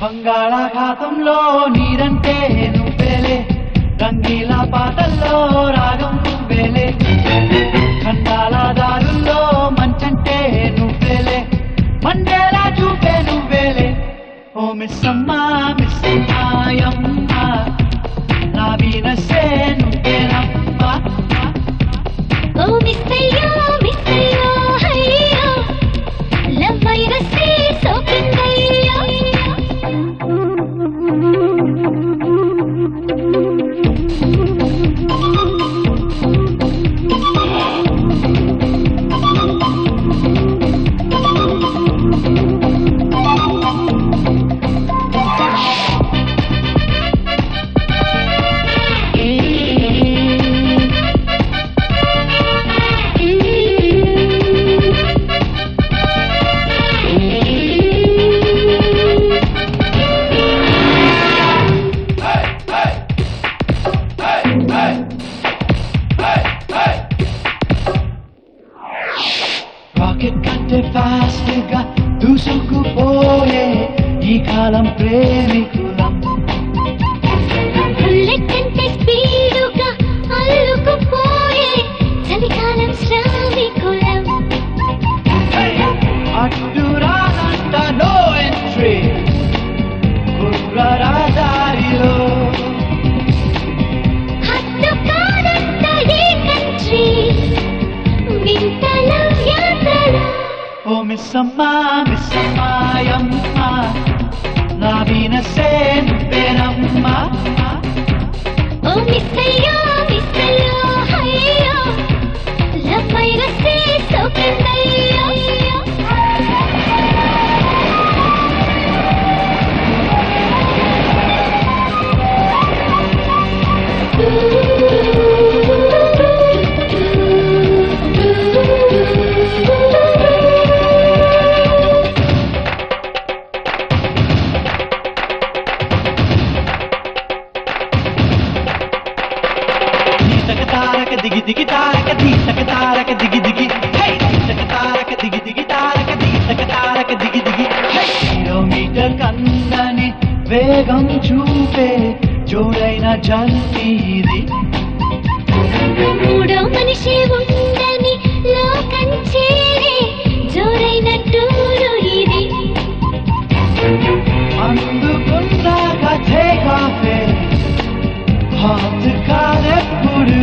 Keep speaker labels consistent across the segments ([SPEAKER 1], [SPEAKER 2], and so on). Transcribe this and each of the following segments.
[SPEAKER 1] బంగాళాఖాతంలో నీరంటే నువ్వేలే, రంగీల పాటల్లో రాగం నువ్వేలే, ఖండాల దారుల్లో మంచంటే నువ్వేలే, మండేలా చూపే నువ్వేలే. ఓ మిస్సమ్మా మిస్సమ్మాయమ్మ, నా వీనసే నువ్వేనమ్మా.
[SPEAKER 2] ఓ మిస్సయ్యో మిస్సయ్యో హయ్యో, లవ్ వైరసే సోకిందయ్యో.
[SPEAKER 1] రాకెట్ కంటే ఫాస్ట్ గా దూసుకుపోయే ఈ కాలం ప్రేమికులం,
[SPEAKER 2] బుల్లెట్ కంటే స్పీడుగా అల్లుకుపోయే చలికాలం శ్రామికులం.
[SPEAKER 1] అడ్డురానంట నో ఎంట్రీ కుర్రరా దారిలో,
[SPEAKER 2] హద్దు కాదంట ఏ కంట్రీ వింతల యాత్రలో.
[SPEAKER 1] ఓ మిస్సమ్మా మిస్సమ్మాయమ్మ, నా వీనసే నువ్వేనమ్మా.
[SPEAKER 2] ఓ మిస్సయ్యో మిస్సయ్యో హయ్యో, లవ్ వైరసే సోకిందయ్యో.
[SPEAKER 1] దీతక తారక దిగి దిగి తారక దీతక తారక దిగి దిగి హై, దీతక తారక దిగి దిగి తారక దీతక తారక దిగి దిగి హై. కిలోమీటర్ కన్నని వేగం చూపే జోడైన జల్లి ఇది,
[SPEAKER 2] మూడో మనిషి ఉండని లోకం చేరే జోరైన టూరు ఇది.
[SPEAKER 1] అందుకున్నాక టేక్ ఆఫ్ హాట్ కాదెప్పుడు,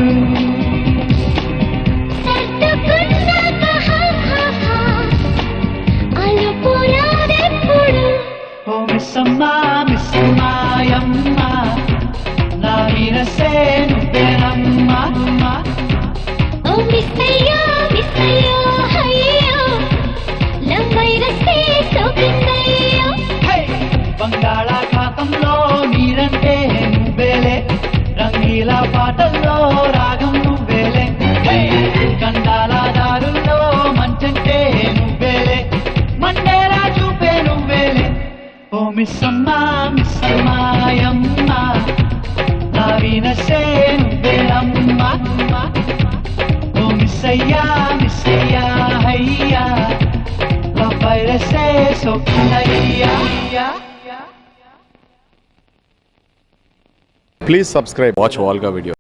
[SPEAKER 2] సర్దుకున్నాక హా హా హా, అలుపు రాదెప్పుడు.
[SPEAKER 1] ఓ మిస్సమ్మా మిస్సమ్మాయమ్మ, నా వీనసే నువ్వేనమ్మా.
[SPEAKER 2] ఓ మిస్సయ్యో మిస్సయ్యో హయ్యో, లవ్ వైరసే సోకిందయ్యో.
[SPEAKER 1] హే! బంగాళాఖాతంలో నీరంటే నువ్వేలే, రంగీల పాటల్లో రాగం నువ్వేలే, హే! ఖండాల దారుల్లో మంచంటే నువ్వేలే, మండేలా చూపే నువ్వేలే. ఓ మిస్సమ్మా మిస్సమ్మాయమ్మ, నా వీనసే నువ్వేనమ్మా. ఓ మిస్సయ్యా మిస్సయ్యా హయ్యా, లవ్ వైరసే సోకిందయ్యా.
[SPEAKER 3] Please subscribe. Watch Volga video.